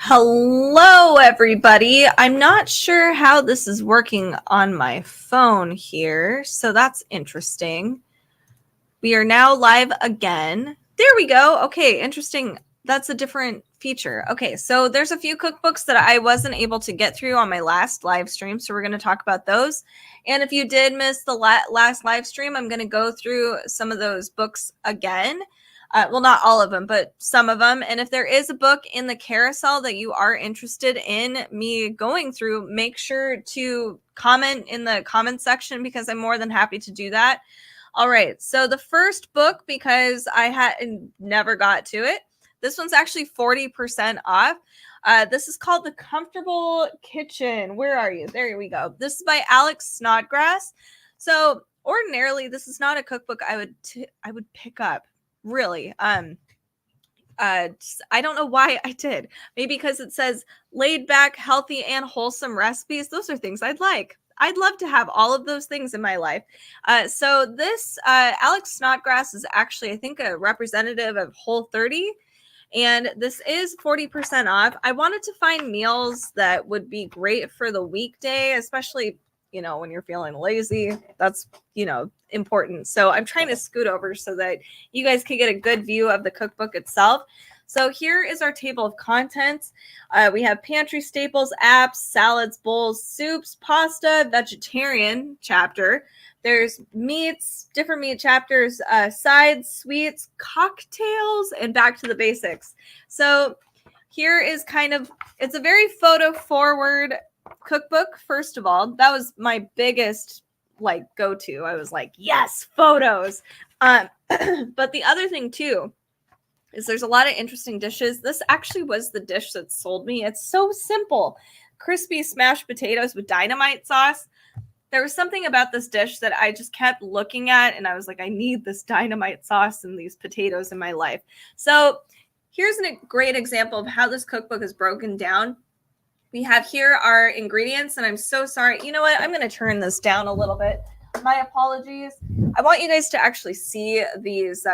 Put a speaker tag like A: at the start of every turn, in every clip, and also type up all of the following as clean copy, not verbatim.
A: Hello, everybody. I'm not sure how this is working on my phone here, so that's interesting. We are now live again. There we go. Okay, interesting. That's a different feature. Okay, so there's a few cookbooks that I wasn't able to get through on my last live stream, so we're going to talk about those. And if you did miss the last live stream, I'm going to go through some of those books again. Well, not all of them, but some of them. And if there is a book in the carousel that you are interested in me going through, make sure to comment in the comment section because I'm more than happy to do that. All right. So the first book, because I had never got to it, this one's actually 40% off. This is called The Comfortable Kitchen. Where are you? There we go. This is by Alex Snodgrass. So ordinarily, this is not a cookbook I would pick up. Really. I don't know why I did. Maybe because it says laid back, healthy, and wholesome recipes. Those are things I'd like. I'd love to have all of those things in my life. So this Alex Snodgrass is actually, I think, a representative of Whole30. And this is 40% off. I wanted to find meals that would be great for the weekday, especially, when you're feeling lazy. That's, important. So I'm trying to scoot over so that you guys can get a good view of the cookbook itself. So here is our table of contents. We have pantry staples, apps, salads, bowls, soups, pasta, vegetarian chapter. There's meats, different meat chapters, sides, sweets, cocktails, and back to the basics. So here is it's a very photo forward cookbook. First of all, that was my biggest go-to. I was like, yes, photos. But the other thing too is there's a lot of interesting dishes. This actually was the dish that sold me. It's so simple. Crispy smashed potatoes with dynamite sauce. There was something about this dish that I just kept looking at, and I was like, I need this dynamite sauce and these potatoes in my life. So here's a great example of how this cookbook is broken down. We have here our ingredients, and I'm so sorry. You know what? I'm going to turn this down a little bit. My apologies. I want you guys to actually see these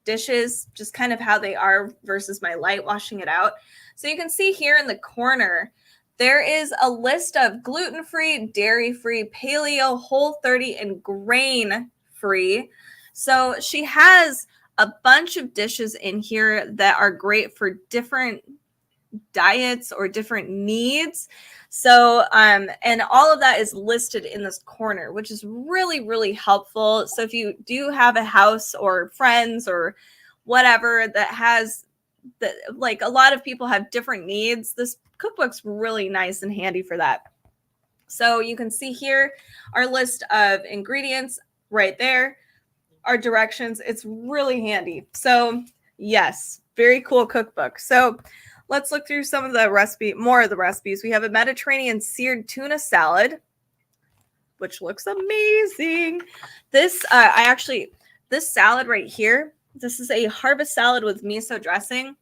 A: dishes, just kind of how they are versus my light washing it out. So you can see here in the corner, there is a list of gluten-free, dairy-free, paleo, Whole30, and grain-free. So she has a bunch of dishes in here that are great for different diets or different needs. So, and all of that is listed in this corner, which is really, really helpful. So if you do have a house or friends or whatever that has a lot of people have different needs, this cookbook's really nice and handy for that. So you can see here our list of ingredients right there, our directions. It's really handy. So yes, very cool cookbook. So let's look through some of the more of the recipes. We have a Mediterranean seared tuna salad, which looks amazing. This salad right here, this is a harvest salad with miso dressing.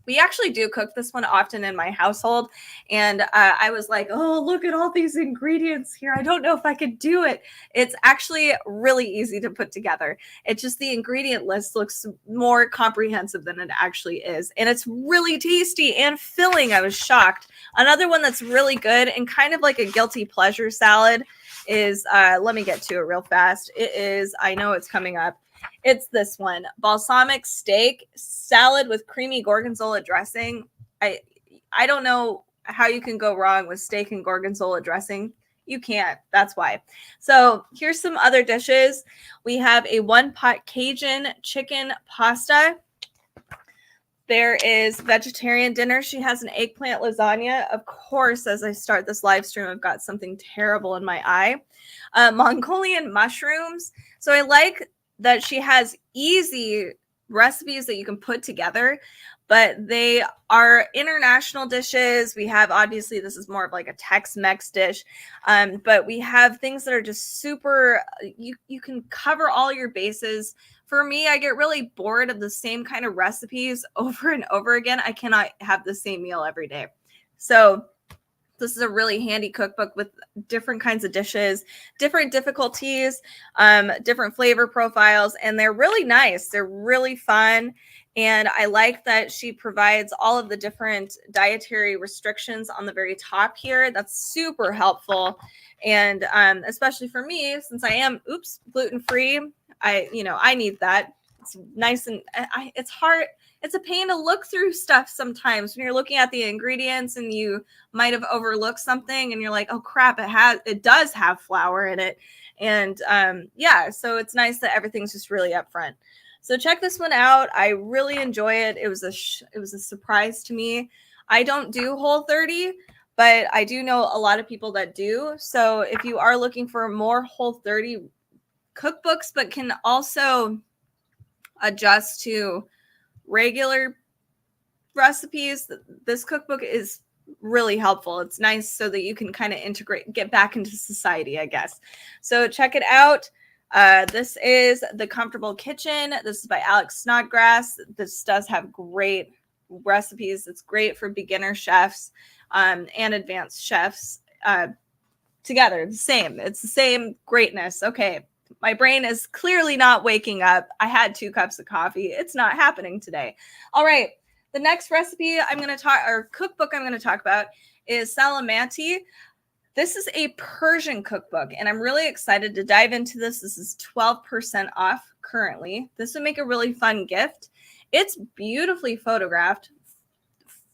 A: We actually do cook this one often in my household. And I was like, oh, look at all these ingredients here. I don't know if I could do it. It's actually really easy to put together. It's just the ingredient list looks more comprehensive than it actually is. And it's really tasty and filling. I was shocked. Another one that's really good and kind of like a guilty pleasure salad is, let me get to it real fast. It is, I know it's coming up. It's this one, balsamic steak salad with creamy gorgonzola dressing. I don't know how you can go wrong with steak and gorgonzola dressing. You can't. That's why. So here's some other dishes. We have a one-pot Cajun chicken pasta. There is vegetarian dinner. She has an eggplant lasagna. Of course, as I start this live stream, I've got something terrible in my eye. Mongolian mushrooms. So I like that she has easy recipes that you can put together, but they are international dishes. We have, obviously, this is more of like a Tex-Mex dish, but we have things that are just super, you can cover all your bases. For me, I get really bored of the same kind of recipes over and over again. I cannot have the same meal every day. So this is a really handy cookbook with different kinds of dishes, different difficulties, different flavor profiles, and they're really nice. They're really fun. And I like that she provides all of the different dietary restrictions on the very top here. That's super helpful. And especially for me, since I am, gluten-free, I need that. It's nice and it's hard. It's a pain to look through stuff sometimes when you're looking at the ingredients and you might have overlooked something and you're like, oh crap, it does have flour in it. And so it's nice that everything's just really upfront. So check this one out. I really enjoy it. It was a surprise to me. I don't do Whole30, but I do know a lot of people that do. So if you are looking for more Whole30 cookbooks, but can also adjust to regular recipes, this cookbook is really helpful. It's nice so that you can kind of get back into society, I guess. So check it out. This is The Comfortable Kitchen. This is by Alex Snodgrass. This does have great recipes. It's great for beginner chefs and advanced chefs together. It's the same greatness. Okay, my brain is clearly not waking up. I had 2 cups of coffee. It's not happening today. All right, the next recipe cookbook I'm going to talk about is Salamanti. This is a Persian cookbook, and I'm really excited to dive into this. This is 12% off currently. This would make a really fun gift. It's beautifully photographed,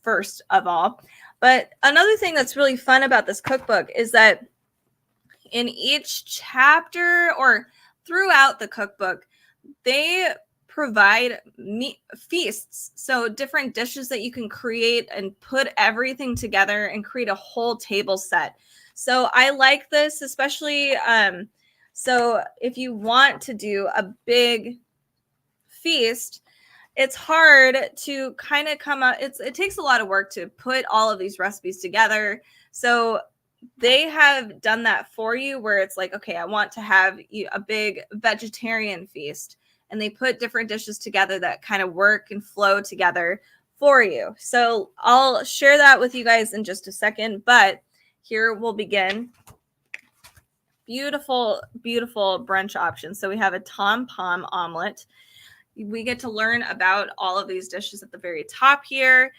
A: first of all. But another thing that's really fun about this cookbook is that in each chapter or throughout the cookbook, they provide feasts. So different dishes that you can create and put everything together and create a whole table set. So I like this, especially so if you want to do a big feast, it's hard to kind of come up. It takes a lot of work to put all of these recipes together. So they have done that for you where it's like, okay, I want to have a big vegetarian feast. And they put different dishes together that kind of work and flow together for you. So I'll share that with you guys in just a second. But here we'll begin. Beautiful, beautiful brunch options. So we have a tom pom omelet. We get to learn about all of these dishes at the very top here,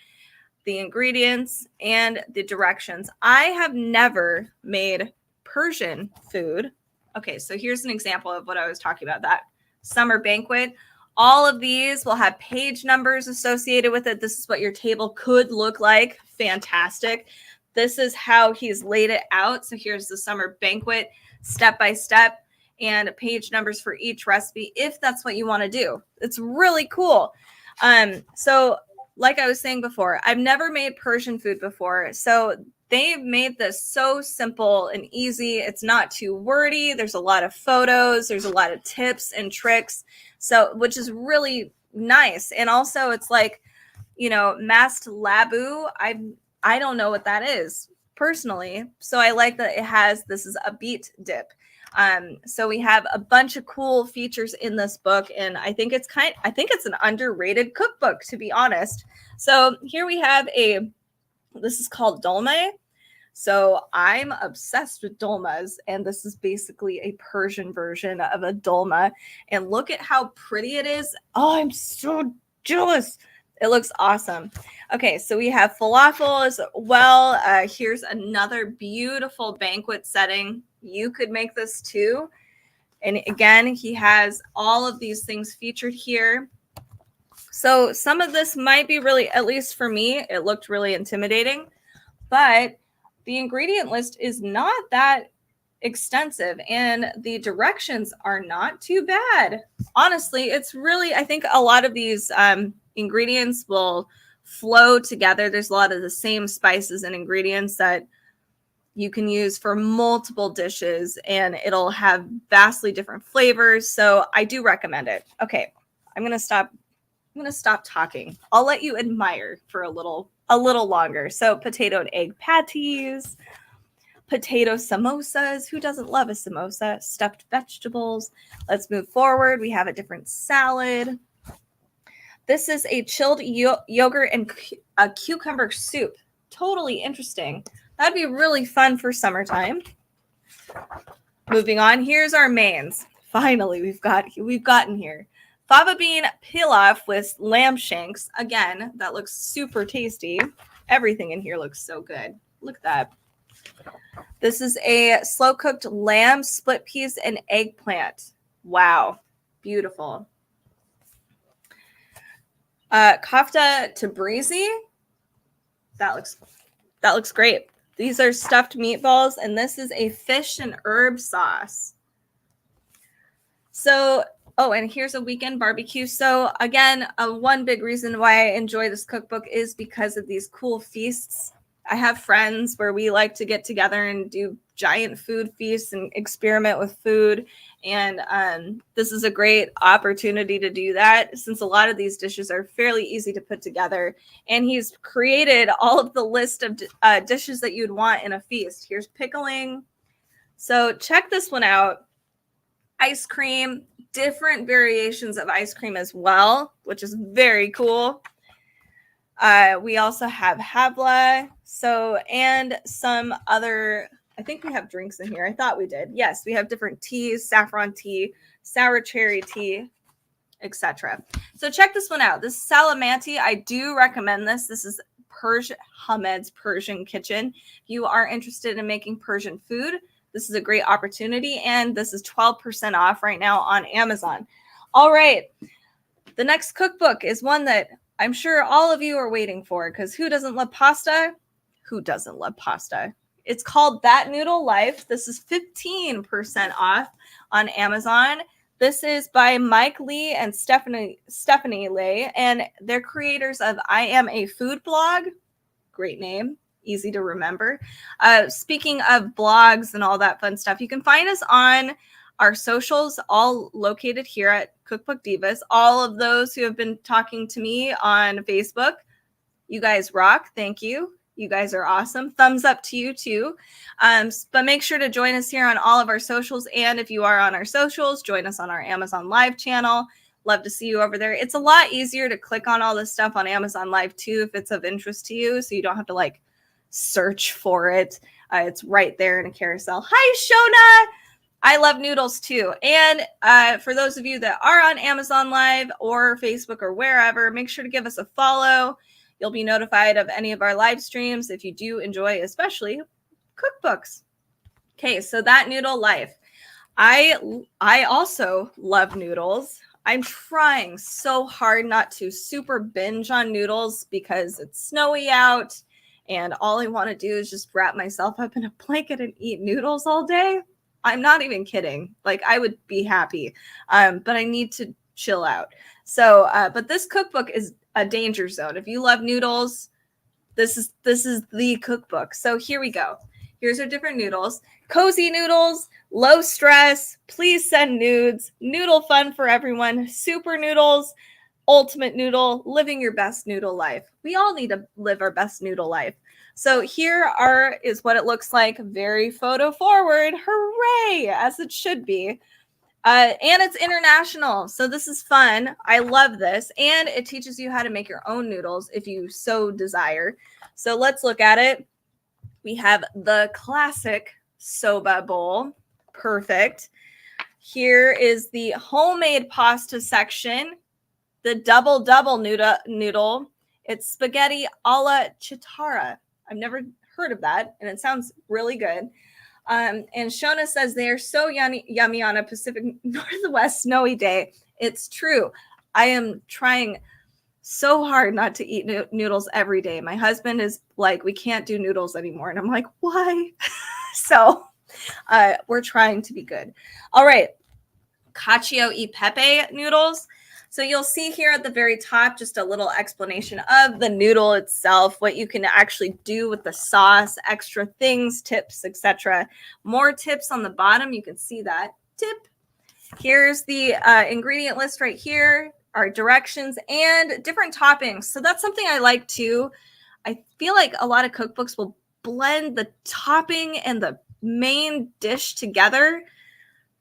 A: the ingredients and the directions. I have never made Persian food. Okay, so here's an example of what I was talking about, that summer banquet. All of these will have page numbers associated with it. This is what your table could look like. Fantastic. This is how he's laid it out. So here's the summer banquet, step by step, and page numbers for each recipe, if that's what you want to do. It's really cool. So like I was saying before, I've never made Persian food before. So they've made this so simple and easy. It's not too wordy. There's a lot of photos. There's a lot of tips and tricks. So, which is really nice. And also it's like, mast labu. I don't know what that is personally. So I like that this is a beet dip. So we have a bunch of cool features in this book, and I think it's an underrated cookbook, to be honest. So here we have this is called dolma. So I'm obsessed with dolmas, and this is basically a Persian version of a dolma. And look at how pretty it is. Oh, I'm so jealous. It looks awesome. Okay, so we have falafel as well. Here's another beautiful banquet setting. You could make this too. And again, he has all of these things featured here. So some of this might be really, at least for me, it looked really intimidating. But the ingredient list is not that extensive, and the directions are not too bad. Honestly, it's really, I think a lot of these ingredients will flow together. There's a lot of the same spices and ingredients that you can use for multiple dishes, and it'll have vastly different flavors. So I do recommend it. Okay, I'm going to stop talking. I'll let you admire for a little longer. So potato and egg patties, potato samosas. Who doesn't love a samosa? Stuffed vegetables. Let's move forward. We have a different salad. This is a chilled yogurt and a cucumber soup. Totally interesting. That'd be really fun for summertime. Moving on, here's our mains. Finally, we've gotten here. fava bean pilaf with lamb shanks. Again, that looks super tasty. Everything in here looks so good. Look at that. This is a slow cooked lamb, split peas, and eggplant. Wow, beautiful. Kofta tabrizi. That looks great. These are stuffed meatballs, and this is a fish and herb sauce. So, oh, and here's a weekend barbecue. So again, one big reason why I enjoy this cookbook is because of these cool feasts. I have friends where we like to get together and do giant food feasts and experiment with food. And this is a great opportunity to do that, since a lot of these dishes are fairly easy to put together. And he's created all of the list of dishes that you'd want in a feast. Here's pickling. So check this one out. Ice cream, different variations of ice cream as well, which is very cool. We also have havla, and some other, I think we have drinks in here. I thought we did. Yes, we have different teas, saffron tea, sour cherry tea, etc. So check this one out. This is Salamanti. I do recommend this. This is Hamed's Persian Kitchen. If you are interested in making Persian food, this is a great opportunity, and this is 12% off right now on Amazon. All right. The next cookbook is one that I'm sure all of you are waiting for, because who doesn't love pasta? Who doesn't love pasta? It's called That Noodle Life. This is 15% off on Amazon. This is by Mike Lee and Stephanie Lay, and they're creators of I Am a Food Blog. Great name. Easy to remember. Speaking of blogs and all that fun stuff, you can find us on our socials, all located here at Cookbook Divas. All of those who have been talking to me on Facebook, you guys rock. Thank you. You guys are awesome. Thumbs up to you too. But make sure to join us here on all of our socials. And if you are on our socials, join us on our Amazon Live channel. Love to see you over there. It's a lot easier to click on all this stuff on Amazon Live too, if it's of interest to you. So you don't have to search for it. It's right there in a carousel. Hi, Shona. I love noodles too. And for those of you that are on Amazon Live or Facebook or wherever, make sure to give us a follow. You'll be notified of any of our live streams if you do enjoy, especially cookbooks. Okay, so That Noodle Life. I also love noodles. I'm trying so hard not to super binge on noodles because it's snowy out. And all I want to do is just wrap myself up in a blanket and eat noodles all day. I'm not even kidding. I would be happy. But I need to chill out. So, but this cookbook is a danger zone. If you love noodles, this is the cookbook. So here we go. Here's our different noodles. Cozy noodles, low stress, please send nudes, noodle fun for everyone, super noodles, ultimate noodle, living your best noodle life. We all need to live our best noodle life. So here is what it looks like. Very photo forward. Hooray, as it should be. And it's international. So this is fun. I love this. And it teaches you how to make your own noodles if you so desire. So let's look at it. We have the classic soba bowl. Perfect. Here is the homemade pasta section. The double noodle. It's spaghetti alla chitarra. I've never heard of that, and it sounds really good. And Shona says they are so yummy on a Pacific Northwest snowy day. It's true. I am trying so hard not to eat noodles every day. My husband is like, we can't do noodles anymore. And I'm like, why? So we're trying to be good. All right. Cacio e pepe noodles. So you'll see here at the very top, just a little explanation of the noodle itself, what you can actually do with the sauce, extra things, tips, etc. More tips on the bottom. You can see that tip. Here's the ingredient list right here, our directions and different toppings. So that's something I like too. I feel like a lot of cookbooks will blend the topping and the main dish together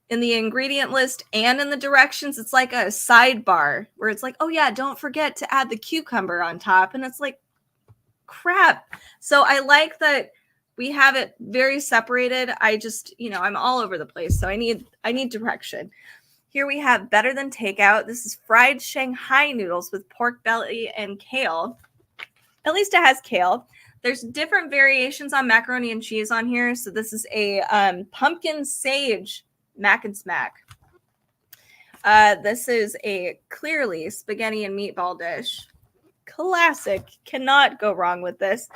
A: in the ingredient list and in the directions. It's like a sidebar where it's like, oh yeah, don't forget to add the cucumber on top. And it's like, crap. So I like that we have it very separated. I just, I'm all over the place. So I need direction. Here we have Better Than Takeout. This is fried Shanghai noodles with pork belly and kale. At least it has kale. There's different variations on macaroni and cheese on here. So this is a pumpkin sage mac and smack. This is a clearly spaghetti and meatball dish. Classic. Cannot go wrong with this.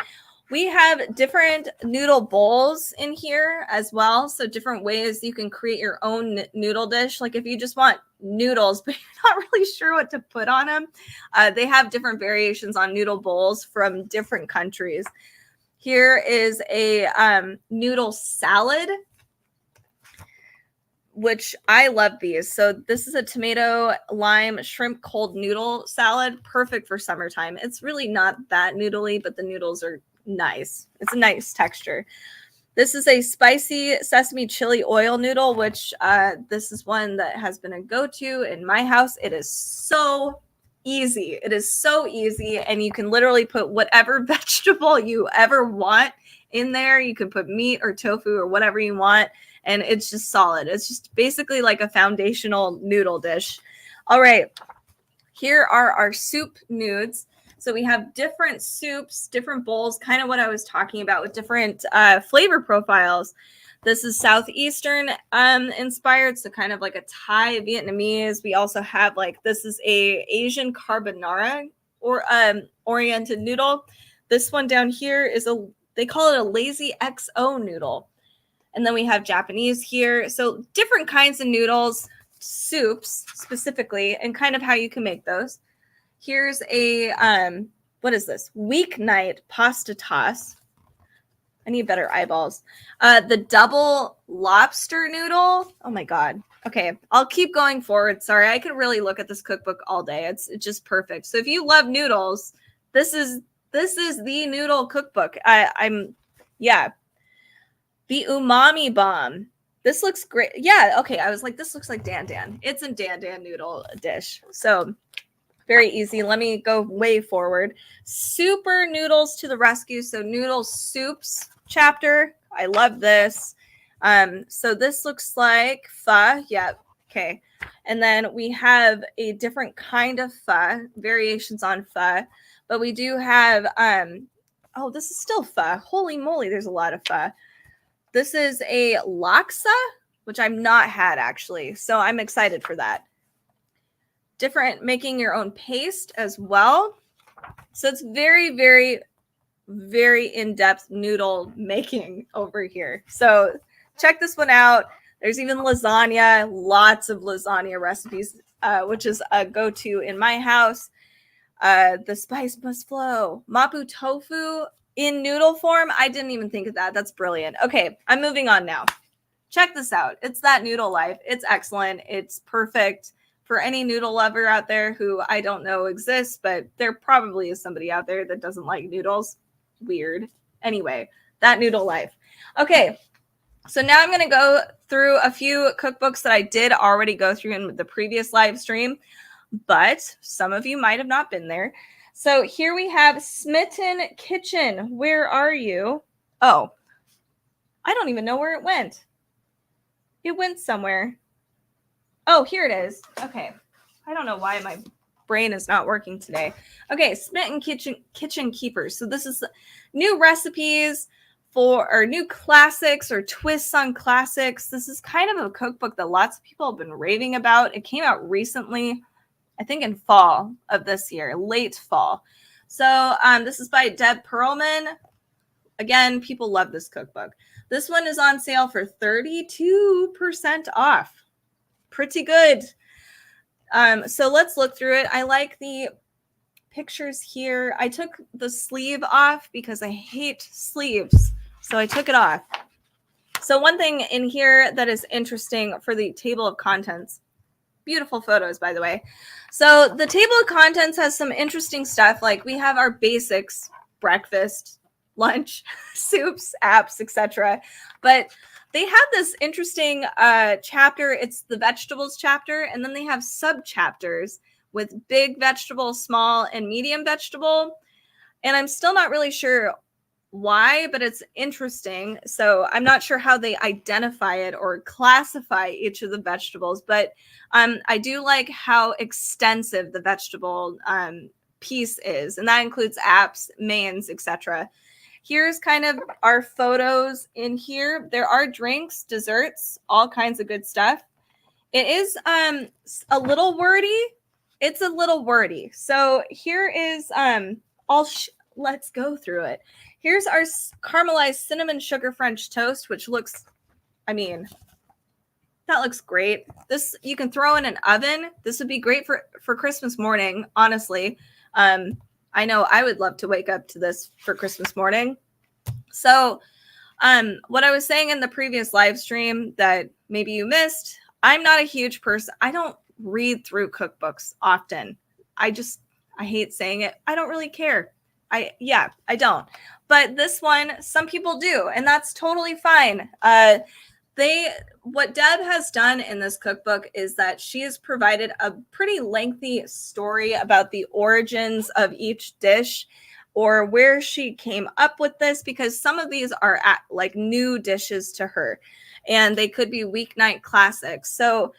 A: We have different noodle bowls in here as well. So different ways you can create your own noodle dish. Like if you just want noodles, but you're not really sure what to put on them, they have different variations on noodle bowls from different countries. Here is a noodle salad, which I love these. So this is a tomato, lime, shrimp, cold noodle salad. Perfect for summertime. It's really not that noodly, but the noodles are nice. It's a nice texture. This is a spicy sesame chili oil noodle, which this is one that has been a go-to in my house. It is so easy. It is so easy. And you can literally put whatever vegetable you ever want in there. You can put meat or tofu or whatever you want. And it's just solid. It's just basically like a foundational noodle dish. All right. Here are our soup nudes. So we have different soups, different bowls, kind of what I was talking about with different flavor profiles. This is Southeastern inspired, so kind of like a Thai, Vietnamese. We also have this is a Asian carbonara or oriented noodle. This one down here is they call it a lazy XO noodle. And then we have Japanese here. So different kinds of noodles, soups specifically, and kind of how you can make those. Here's a, what is this? Weeknight pasta toss. I need better eyeballs. The double lobster noodle. Oh my God. Okay, I'll keep going forward. Sorry, I could really look at this cookbook all day. It's just perfect. So if you love noodles, this is the noodle cookbook. Yeah. The umami bomb. This looks great. Yeah, okay. I was like, this looks like Dan Dan. It's a Dan Dan noodle dish. So very easy. Let me go way forward. Super noodles to the rescue. So noodle soups chapter. I love this. So this looks like pho. Yeah. Okay. And then we have a different kind of pho, variations on pho, but we do have, oh, this is still pho. Holy moly. There's a lot of pho. This is a laksa, which I've not had actually. So I'm excited for that. Different, making your own paste as well. So it's very, very, very in-depth noodle making over here. So check this one out. There's even lasagna, lots of lasagna recipes, which is a go-to in my house. The spice must flow. Mapo tofu in noodle form. I didn't even think of that. That's brilliant. Okay, I'm moving on now. Check this out. It's that noodle life. It's excellent. It's perfect for any noodle lover out there who I don't know exists, but there probably is somebody out there that doesn't like noodles. Weird. Anyway, that noodle life. Okay, so now I'm going to go through a few cookbooks that I did already go through in the previous live stream, but some of you might have not been there. So here we have Smitten Kitchen. Where are you? Oh, I don't even know where it went. It went somewhere. Oh, here it is. Okay. I don't know why my brain is not working today. Okay, Smitten Kitchen Keepers. So this is new recipes or new classics or twists on classics. This is kind of a cookbook that lots of people have been raving about. It came out recently, I think in fall of this year, late fall. So this is by Deb Perlman. Again, people love this cookbook. This one is on sale for 32% off. Pretty good. So let's look through it. I like the pictures here. I took the sleeve off because I hate sleeves. So I took it off. So one thing in here that is interesting for the table of contents, beautiful photos, by the way. So the table of contents has some interesting stuff. Like we have our basics, breakfast, lunch, soups, apps, etc. But they have this interesting chapter. It's the vegetables chapter. And then they have sub chapters with big vegetable, small, and medium vegetable. And I'm still not really sure why, but it's interesting. So I'm not sure how they identify it or classify each of the vegetables, but I do like how extensive the vegetable piece is, and that includes apps, mains, etc. Here's kind of our photos in here. There are drinks, desserts, all kinds of good stuff. It is a little wordy. It's a little wordy. So here is let's go through it. Here's our caramelized cinnamon sugar French toast, which looks, I mean, that looks great. This you can throw in an oven. This would be great for Christmas morning, honestly. I know I would love to wake up to this for Christmas morning. So what I was saying in the previous live stream that maybe you missed, I'm not a huge person. I don't read through cookbooks often. I hate saying it. I don't really care. I don't. But this one, some people do, and that's totally fine. What Deb has done in this cookbook is that she has provided a pretty lengthy story about the origins of each dish or where she came up with this, because some of these are like new dishes to her and they could be weeknight classics. So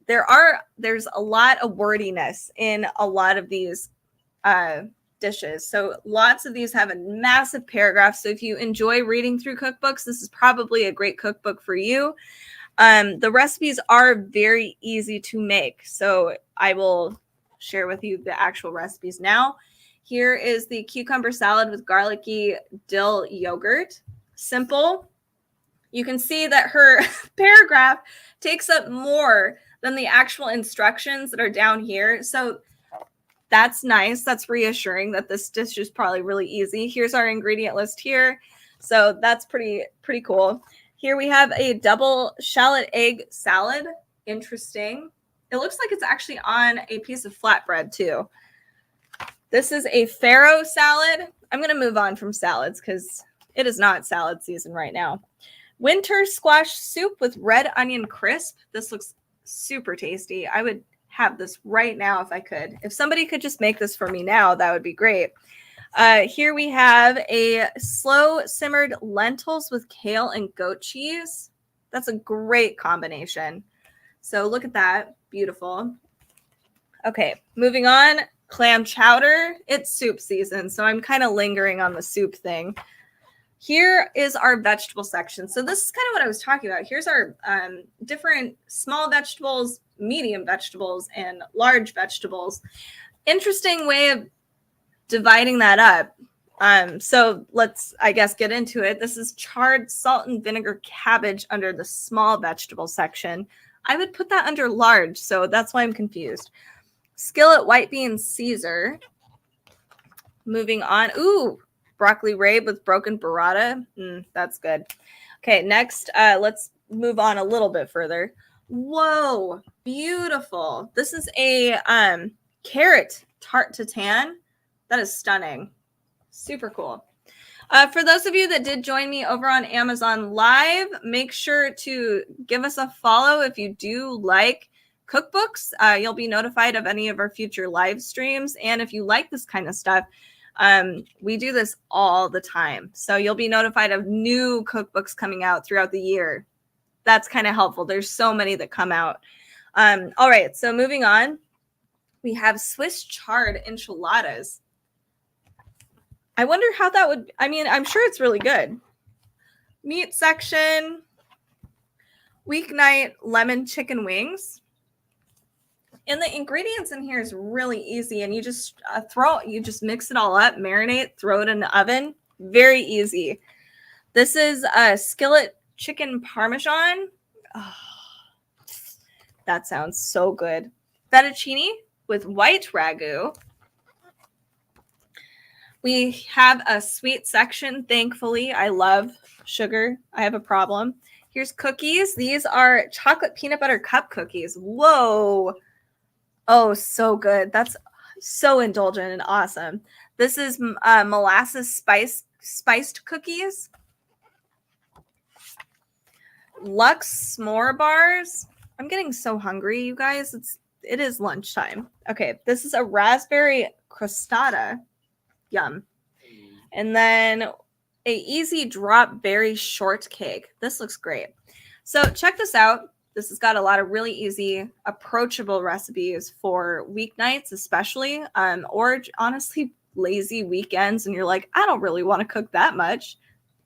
A: there's a lot of wordiness in a lot of these dishes. So lots of these have a massive paragraph. So if you enjoy reading through cookbooks, this is probably a great cookbook for you. The recipes are very easy to make. So I will share with you the actual recipes now. Here is the cucumber salad with garlicky dill yogurt. Simple. You can see that her paragraph takes up more than the actual instructions that are down here. So that's nice. That's reassuring that this dish is probably really easy. Here's our ingredient list here. So that's pretty cool. Here we have a double shallot egg salad. Interesting. It looks like it's actually on a piece of flatbread too. This is a farro salad. I'm going to move on from salads because it is not salad season right now. Winter squash soup with red onion crisp. This looks super tasty. I would have this right now if I could. If somebody could just make this for me now, that would be great. Here we have a slow simmered lentils with kale and goat cheese. That's a great combination. So look at that. Beautiful. Okay, moving on. Clam chowder. It's soup season, so I'm kind of lingering on the soup thing. Here is our vegetable section. So this is kind of what I was talking about. Here's our different small vegetables, medium vegetables, and large vegetables. Interesting way of dividing that up. So let's, I guess, get into it. This is charred salt and vinegar cabbage under the small vegetable section. I would put that under large, so that's why I'm confused. Skillet white bean Caesar. Moving on. Ooh, broccoli rabe with broken burrata. That's good. Okay, next, let's move on a little bit further. Whoa, beautiful. This is a carrot tart tatin. That is stunning. Super cool. For those of you that did join me over on Amazon Live, make sure to give us a follow if you do like cookbooks. You'll be notified of any of our future live streams. And if you like this kind of stuff, we do this all the time. So you'll be notified of new cookbooks coming out throughout the year. That's kind of helpful. There's so many that come out. All right, so moving on. We have Swiss chard enchiladas. I wonder how that would, I mean, I'm sure it's really good. Meat section, weeknight lemon chicken wings. And the ingredients in here is really easy. And you just mix it all up, marinate, throw it in the oven. Very easy. This is a skillet chicken parmesan. Oh, that sounds so good. Fettuccine with white ragu. We have a sweet section, thankfully. I love sugar. I have a problem. Here's cookies. These are chocolate peanut butter cup cookies. Whoa. Oh, so good. That's so indulgent and awesome. This is molasses spiced cookies. Lux s'more bars. I'm getting so hungry, you guys. It is lunchtime. Okay, this is a raspberry crostata. Yum. And then a easy drop berry shortcake. This looks great. So check this out. This has got a lot of really easy, approachable recipes for weeknights, especially, or honestly, lazy weekends. And you're like, I don't really want to cook that much.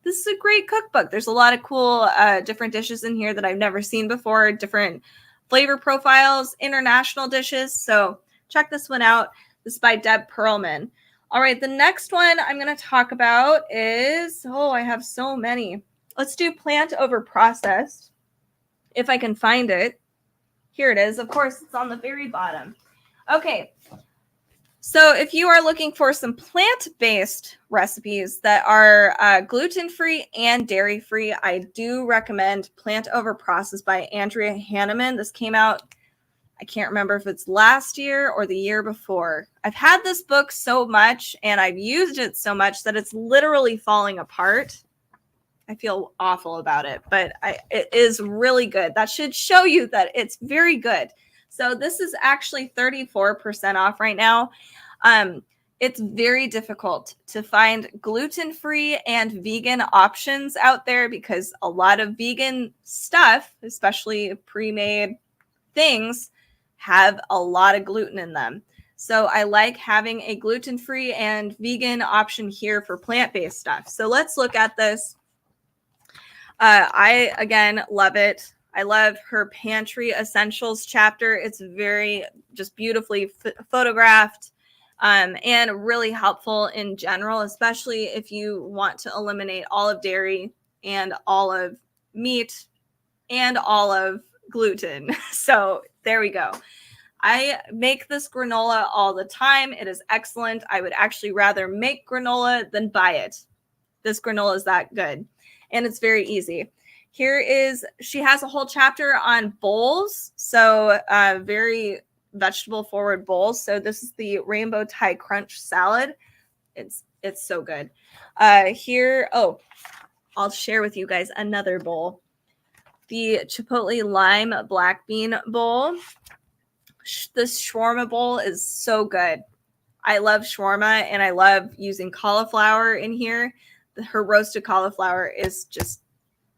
A: This is a great cookbook. There's a lot of cool different dishes in here that I've never seen before, different flavor profiles, international dishes. So check this one out. This is by Deb Perlman. All right, the next one I'm going to talk about is, I have so many. Let's do plant over processed. If I can find it. Here it is. Of course, it's on the very bottom. Okay. So if you are looking for some plant-based recipes that are gluten-free and dairy-free, I do recommend Plant Over Processed by Andrea Hanneman. This came out, I can't remember if it's last year or the year before. I've had this book so much and I've used it so much that it's literally falling apart. I feel awful about it, but it is really good. That should show you that it's very good. So this is actually 34% off right now. It's very difficult to find gluten-free and vegan options out there because a lot of vegan stuff, especially pre-made things, have a lot of gluten in them. So I like having a gluten-free and vegan option here for plant-based stuff. So let's look at this. I, again, love it. I love her pantry essentials chapter. It's very just beautifully photographed and really helpful in general, especially if you want to eliminate all of dairy and all of meat and all of gluten. So there we go. I make this granola all the time. It is excellent. I would actually rather make granola than buy it. This granola is that good. And it's very easy. She has a whole chapter on bowls. So very vegetable forward bowls. So this is the Rainbow Thai Crunch salad. It's so good. I'll share with you guys another bowl. The Chipotle Lime Black Bean Bowl. This shawarma bowl is so good. I love shawarma and I love using cauliflower in here. Her roasted cauliflower is just,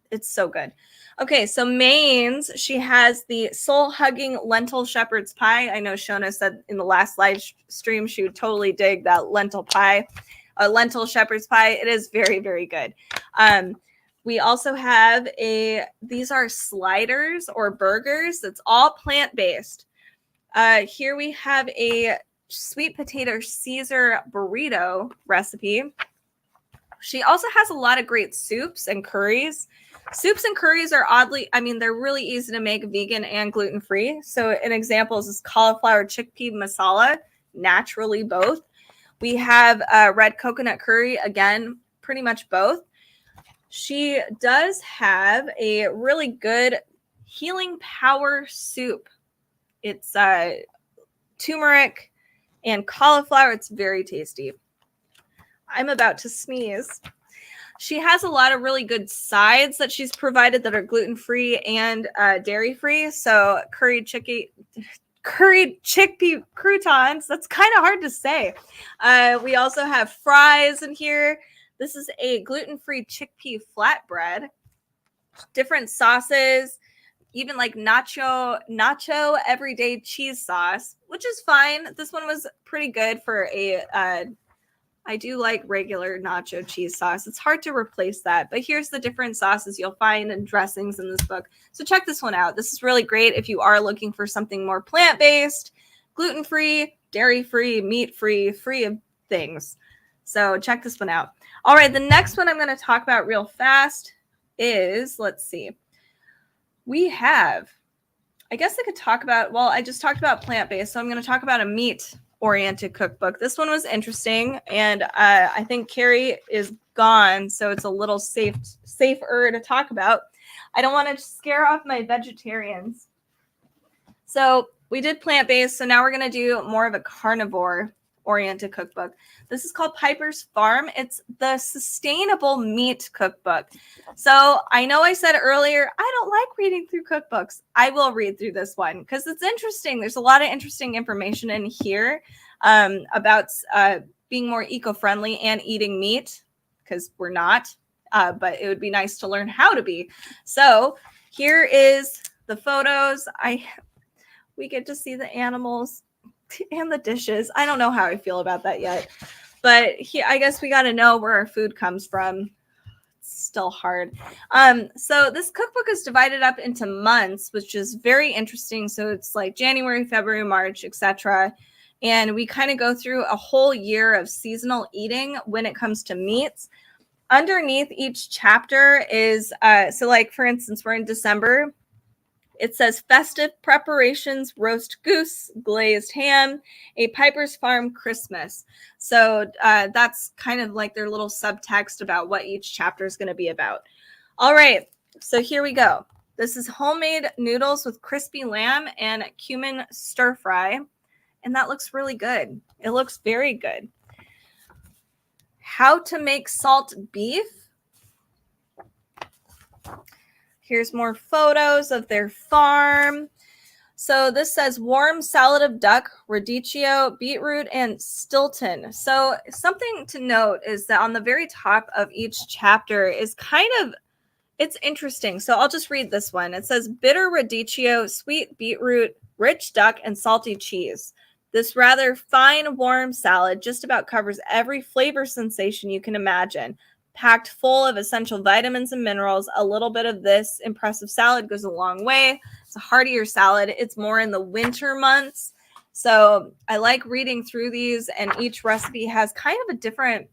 A: it's so good. Okay, so mains, she has the soul hugging lentil shepherd's pie. I know Shona said in the last live stream she would totally dig that lentil pie, lentil shepherd's pie. It is very, very good. We also have these are sliders or burgers. It's all plant-based. Here we have a sweet potato Caesar burrito recipe. She also has a lot of great soups and curries. Soups and curries are they're really easy to make vegan and gluten-free. So an example is this cauliflower chickpea masala, naturally both. We have red coconut curry, again, pretty much both. She does have a really good healing power soup. It's turmeric and cauliflower. It's very tasty. I'm about to sneeze. She has a lot of really good sides that she's provided that are gluten-free and dairy-free. So curried chickpea croutons. That's kind of hard to say. We also have fries in here. This is a gluten-free chickpea flatbread. Different sauces, even like nacho everyday cheese sauce, which is fine. This one was pretty good for I do like regular nacho cheese sauce. It's hard to replace that, but here's the different sauces you'll find and dressings in this book. So check this one out. This is really great if you are looking for something more plant-based, gluten-free, dairy-free, meat-free, free of things. So check this one out. All right, the next one I'm going to talk about real fast is, let's see. We have, I guess I could talk about, I just talked about plant-based, so I'm going to talk about a meat-oriented cookbook. This one was interesting, and I think Carrie is gone, so it's a little safer to talk about. I don't want to scare off my vegetarians. So we did plant-based, so now we're going to do more of a carnivore-oriented cookbook. This is called Piper's Farm. It's the sustainable meat cookbook. So I know I said earlier, I don't like reading through cookbooks. I will read through this one because it's interesting. There's a lot of interesting information in here about being more eco-friendly and eating meat. because we're not, but it would be nice to learn how to be. So here is the photos. We get to see the animals and the dishes. I don't know how I feel about that yet, but I guess we got to know where our food comes from. It's still hard. So this cookbook is divided up into months, which is very interesting. So it's like January, February, March, etc. And we kind of go through a whole year of seasonal eating when it comes to meats. Underneath each chapter is, so like, for instance, we're in December. It says festive preparations, roast goose, glazed ham, a Piper's Farm Christmas. So that's kind of like their little subtext about what each chapter is going to be about. All right, so here we go. This is homemade noodles with crispy lamb and cumin stir fry. And that looks really good. It looks very good. How to make salt beef. Here's more photos of their farm. So this says warm salad of duck, radicchio, beetroot, and Stilton. So something to note is that on the very top of each chapter is kind of, it's interesting. So I'll just read this one. It says bitter radicchio, sweet beetroot, rich duck, and salty cheese. This rather fine, warm salad just about covers every flavor sensation you can imagine. Packed full of essential vitamins and minerals, a little bit of this impressive salad goes a long way. It's a heartier salad. It's more in the winter months. So I like reading through these, and each recipe has kind of a different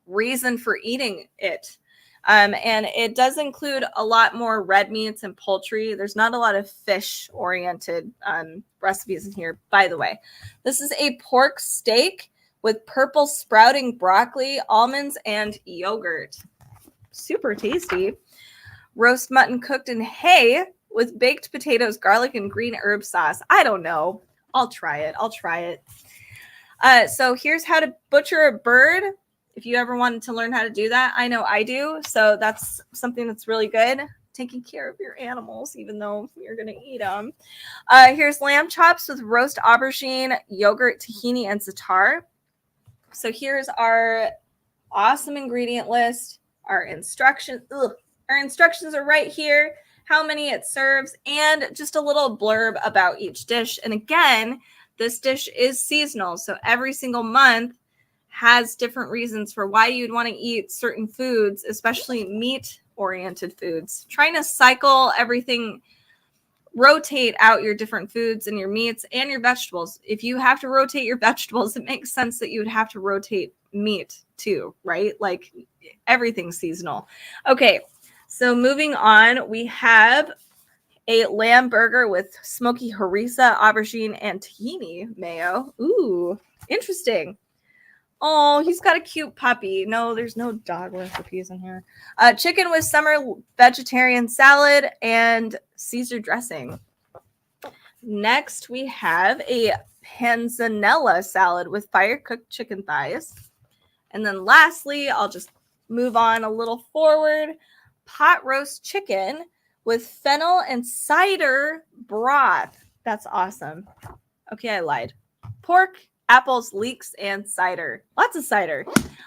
A: reason for eating it. And it does include a lot more red meats and poultry. There's not a lot of fish-oriented recipes in here, by the way. This is a pork steak with purple sprouting broccoli, almonds, and yogurt. Super tasty. Roast mutton cooked in hay with baked potatoes, garlic, and green herb sauce. I don't know. I'll try it. So here's how to butcher a bird. If you ever wanted to learn how to do that, I know I do. So that's something that's really good. Taking care of your animals, even though you're going to eat them. Here's lamb chops with roast aubergine, yogurt, tahini, and za'atar. So here's our awesome ingredient list. Our instructions. Our instructions are right here. How many it serves, and just a little blurb about each dish. And again, this dish is seasonal. So every single month has different reasons for why you'd want to eat certain foods, especially meat-oriented foods. Trying to cycle everything, rotate out your different foods and your meats and your vegetables. If you have to rotate your vegetables, it makes sense that you would have to rotate meat too, right? Like everything's seasonal. Okay, so moving on, we have a lamb burger with smoky harissa, aubergine, and tahini mayo. Ooh, interesting. Oh, he's got a cute puppy. No, there's no dog recipes in here. Chicken with summer vegetarian salad and Caesar dressing. Next, we have a panzanella salad with fire-cooked chicken thighs. And then lastly, I'll just move on a little forward. Pot roast chicken with fennel and cider broth. That's awesome. Okay, I lied. Pork, apples, leeks, and cider. Lots of cider.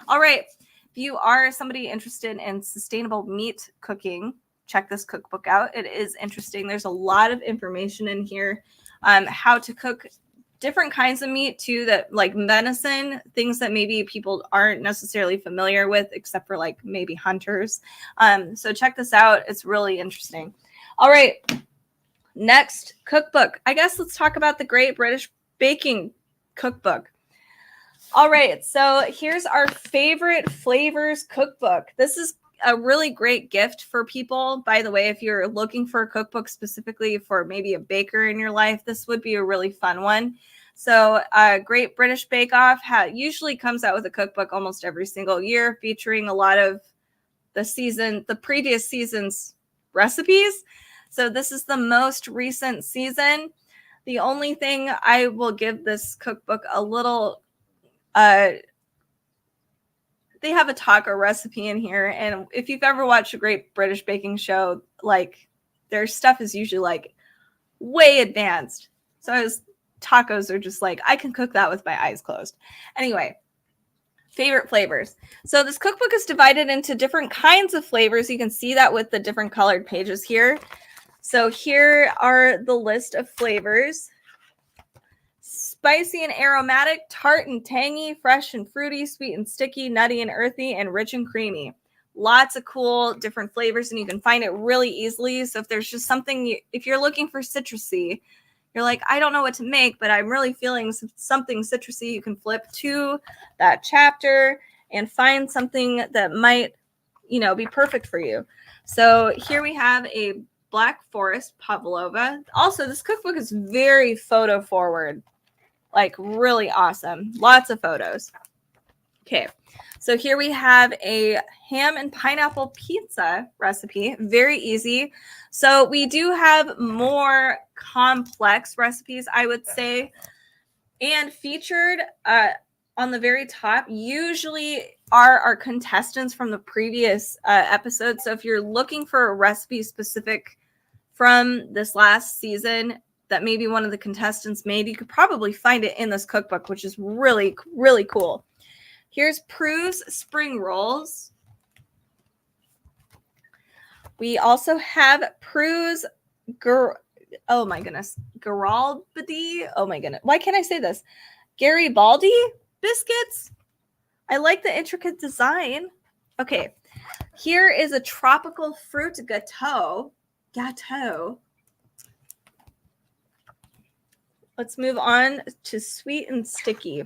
A: All right. If you are somebody interested in sustainable meat cooking, check this cookbook out. It is interesting. There's a lot of information in here. How to cook different kinds of meat too, that like venison, things that maybe people aren't necessarily familiar with, except for like maybe hunters. So check this out. It's really interesting. All right. Next cookbook. I guess let's talk about the Great British Baking Cookbook. All right, so here's our favorite flavors cookbook. This is a really great gift for people. By the way, if you're looking for a cookbook specifically for maybe a baker in your life, this would be a really fun one. So Great British Bake Off usually comes out with a cookbook almost every single year, featuring a lot of the previous season's recipes. So this is the most recent season. The only thing I will give this cookbook a little, they have a taco recipe in here. And if you've ever watched a Great British Baking Show, like their stuff is usually like way advanced. So tacos are just like, I can cook that with my eyes closed. Anyway, Favorite flavors. So this cookbook is divided into different kinds of flavors. You can see that with the different colored pages here. So here are the list of flavors. Spicy and aromatic, tart and tangy, fresh and fruity, sweet and sticky, nutty and earthy, and rich and creamy. Lots of cool different flavors, and you can find it really easily. So if there's just something, if you're looking for citrusy, you're like, I don't know what to make, but I'm really feeling something citrusy, you can flip to that chapter and find something that might, be perfect for you. So here we have a Black Forest pavlova. Also, this cookbook is very photo forward, like really awesome. Lots of photos. Okay, so here we have a ham and pineapple pizza recipe. Very easy. So we do have more complex recipes, I would say, and featured on the very top usually are our contestants from the previous episode. So if you're looking for a recipe specific from this last season that maybe one of the contestants made, you could probably find it in this cookbook, which is really, really cool. Here's Prue's spring rolls. We also have Prue's oh my goodness, Garibaldi. Oh my goodness, why can't I say this? Garibaldi biscuits. I like the intricate design. Okay, here is a tropical fruit gâteau. Let's move on to sweet and sticky.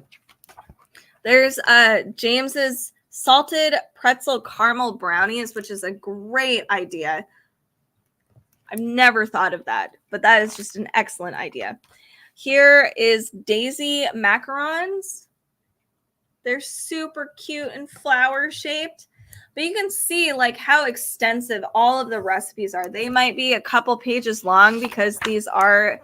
A: There's James's salted pretzel caramel brownies, which is a great idea. I've never thought of that, but that is just an excellent idea. Here is Daisy macarons. They're super cute and flower shaped, but you can see like how extensive all of the recipes are. They might be a couple pages long because these are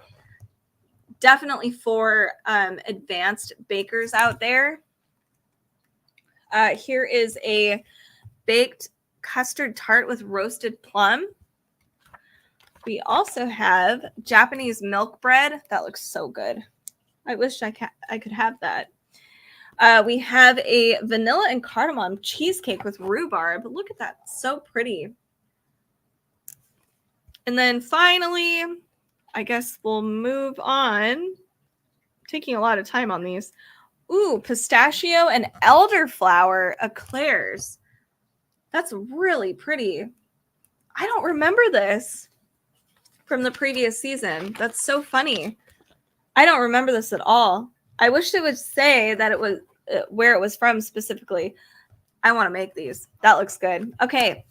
A: definitely for advanced bakers out there. Here is a baked custard tart with roasted plum. We also have Japanese milk bread. That looks so good. I wish I could have that. We have a vanilla and cardamom cheesecake with rhubarb. Look at that. So pretty. And then finally, I guess we'll move on. Taking a lot of time on these. Ooh, pistachio and elderflower eclairs. That's really pretty. I don't remember this from the previous season. That's so funny. I don't remember this at all. I wish it would say that it was where it was from specifically. I want to make these. That looks good. Okay.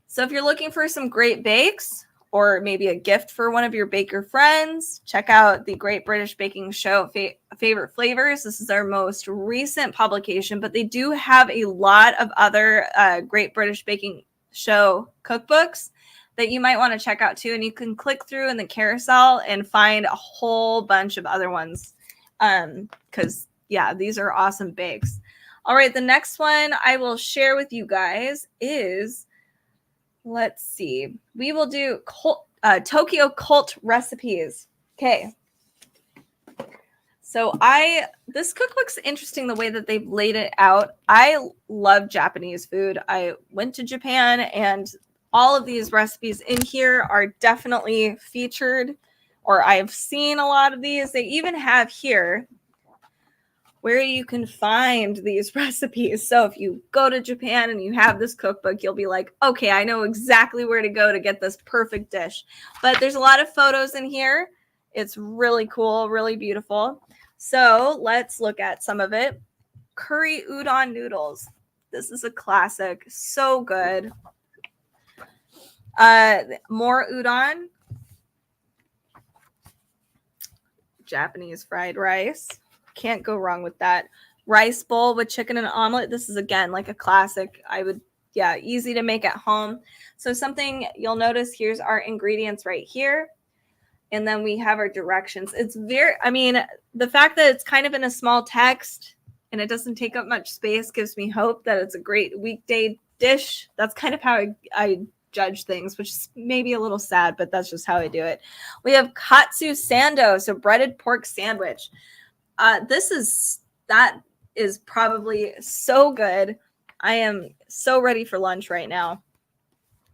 A: So if you're looking for some great bakes, or maybe a gift for one of your baker friends, check out the Great British Baking Show Favorite Flavors. This is our most recent publication, but they do have a lot of other Great British Baking Show cookbooks that you might want to check out too. And you can click through in the carousel and find a whole bunch of other ones. Because, yeah, these are awesome bakes. All right, the next one I will share with you guys is... let's see. We will do Tokyo cult recipes. Okay. So this cookbook's interesting the way that they've laid it out. I love Japanese food. I went to Japan, and all of these recipes in here are definitely featured, or I've seen a lot of these. They even have here where you can find these recipes. So if you go to Japan and you have this cookbook, you'll be like, okay, I know exactly where to go to get this perfect dish. But there's a lot of photos in here. It's really cool, really beautiful. So let's look at some of it. Curry udon noodles. This is a classic. So good. More udon. Japanese fried rice. Can't go wrong with that. Rice bowl with chicken and omelet. This is, again, like a classic. Easy to make at home. So something you'll notice, here's our ingredients right here. And then we have our directions. It's the fact that it's kind of in a small text and it doesn't take up much space gives me hope that it's a great weekday dish. That's kind of how I judge things, which is maybe a little sad, but that's just how I do it. We have katsu sando, so breaded pork sandwich. This is that is probably so good. I am so ready for lunch right now.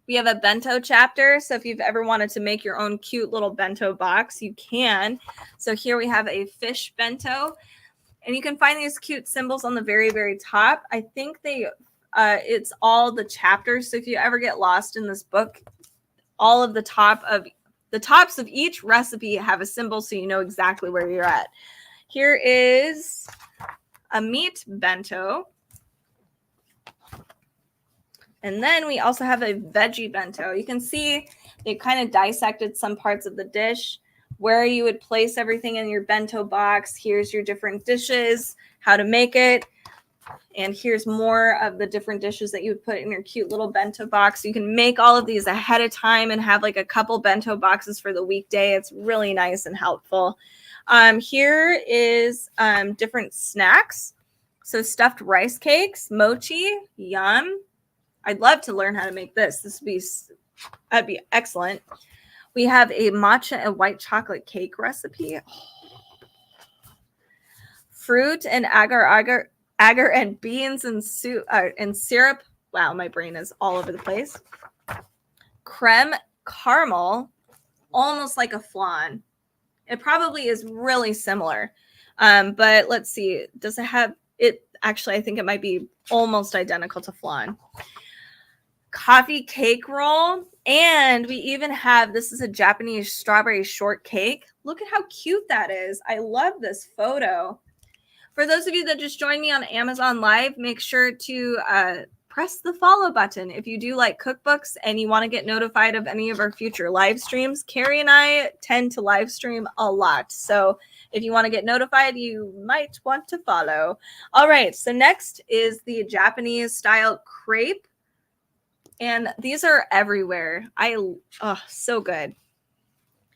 A: We have a bento chapter. So if you've ever wanted to make your own cute little bento box, you can. So here we have a fish bento. And you can find these cute symbols on the very, very top. I think it's all the chapters. So if you ever get lost in this book, all of the tops of each recipe have a symbol so you know exactly where you're at. Here is a meat bento. And then we also have a veggie bento. You can see they kind of dissected some parts of the dish, where you would place everything in your bento box. Here's your different dishes, how to make it. And here's more of the different dishes that you would put in your cute little bento box. You can make all of these ahead of time and have like a couple bento boxes for the weekday. It's really nice and helpful. Here is different snacks. So stuffed rice cakes, mochi, yum. I'd love to learn how to make this. That'd be excellent. We have a matcha and white chocolate cake recipe. Fruit and agar and beans and syrup. Wow, my brain is all over the place. Creme caramel, almost like a flan. It probably is really similar. But let's see. Does it have it? Actually, I think it might be almost identical to flan. Coffee cake roll. And we even have, this is a Japanese strawberry shortcake. Look at how cute that is. I love this photo. For those of you that just joined me on Amazon Live, make sure to press the follow button. If you do like cookbooks and you want to get notified of any of our future live streams, Carrie and I tend to live stream a lot. So if you want to get notified, you might want to follow. All right, so next is the Japanese style crepe. And these are everywhere. So good.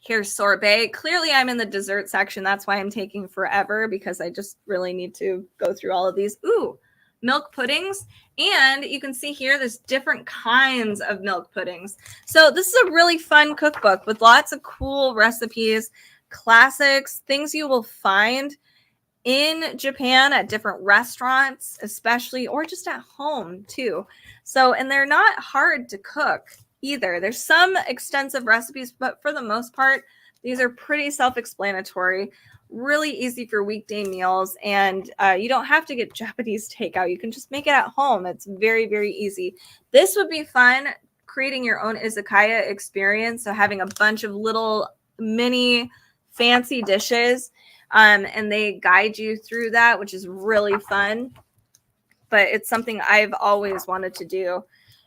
A: Here's sorbet. Clearly, I'm in the dessert section. That's why I'm taking forever, because I just really need to go through all of these. Ooh, milk puddings. And you can see here, there's different kinds of milk puddings. So this is a really fun cookbook with lots of cool recipes, classics, things you will find in Japan at different restaurants, especially, or just at home too. So, and they're not hard to cook either. There's some extensive recipes, but for the most part, these are pretty self-explanatory, really easy for weekday meals. And you don't have to get Japanese takeout. You can just make it at home. It's very, very easy. This would be fun, creating your own izakaya experience. So having a bunch of little mini fancy dishes. And they guide you through that, which is really fun. But it's something I've always wanted to do.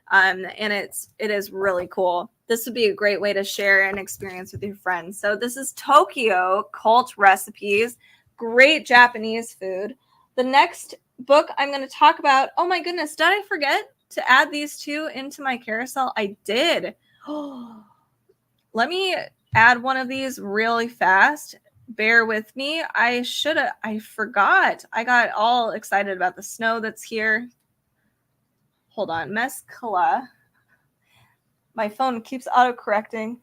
A: And it is really cool. This would be a great way to share an experience with your friends. So this is Tokyo Cult Recipes. Great Japanese food. The next book I'm going to talk about, oh my goodness, did I forget to add these two into my carousel? I did. Let me add one of these really fast. Bear with me. I forgot. I got all excited about the snow that's here. Hold on. Mezcla. My phone keeps autocorrecting.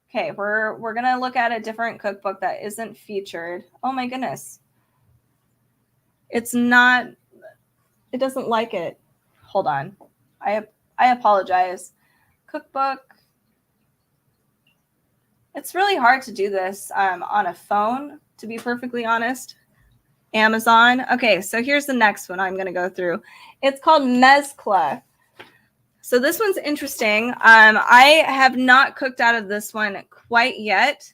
A: Okay, we're going to look at a different cookbook that isn't featured. Oh my goodness. It doesn't like it. Hold on. I apologize. Cookbook. It's really hard to do this on a phone, to be perfectly honest. Amazon. Okay, so here's the next one I'm going to go through. It's called Mezcla. So this one's interesting. I have not cooked out of this one quite yet,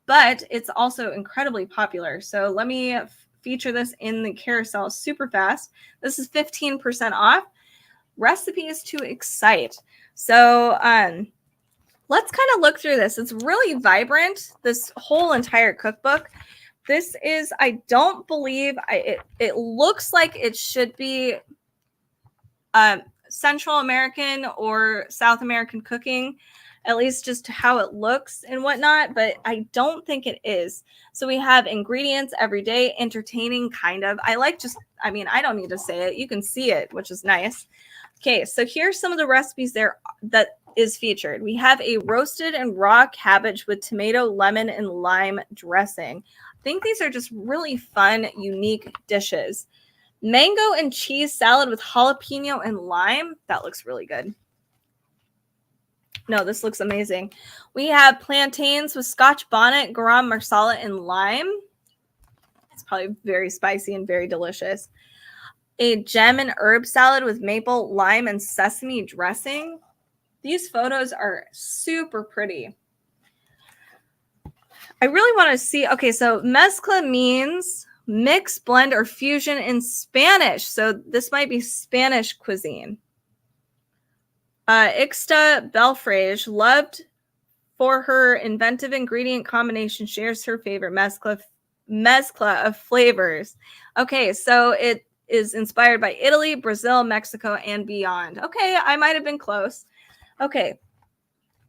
A: but it's also incredibly popular. So let me feature this in the carousel super fast. This is 15% off. Recipes to excite. So let's kind of look through this. It's really vibrant, this whole entire cookbook. This is, I don't believe, it looks like it should be Central American or South American cooking, at least just how it looks and whatnot, but I don't think it is. So we have ingredients every day, entertaining, kind of. I don't need to say it. You can see it, which is nice. Okay, so here's some of the recipes there that is featured. We have a roasted and raw cabbage with tomato, lemon, and lime dressing. think these are just really fun, unique dishes. Mango and cheese salad with jalapeno and lime. That looks really good. No, this looks amazing. We have plantains with scotch bonnet, garam marsala, and lime. It's probably very spicy and very delicious. A gem and herb salad with maple, lime, and sesame dressing. These photos are super pretty. I really want to see. Okay, so mezcla means mix, blend, or fusion in Spanish. So this might be Spanish cuisine. Ixta Belfrage, loved for her inventive ingredient combination, shares her favorite mezcla of flavors. Okay, so it is inspired by Italy, Brazil, Mexico, and beyond. Okay, I might have been close. Okay.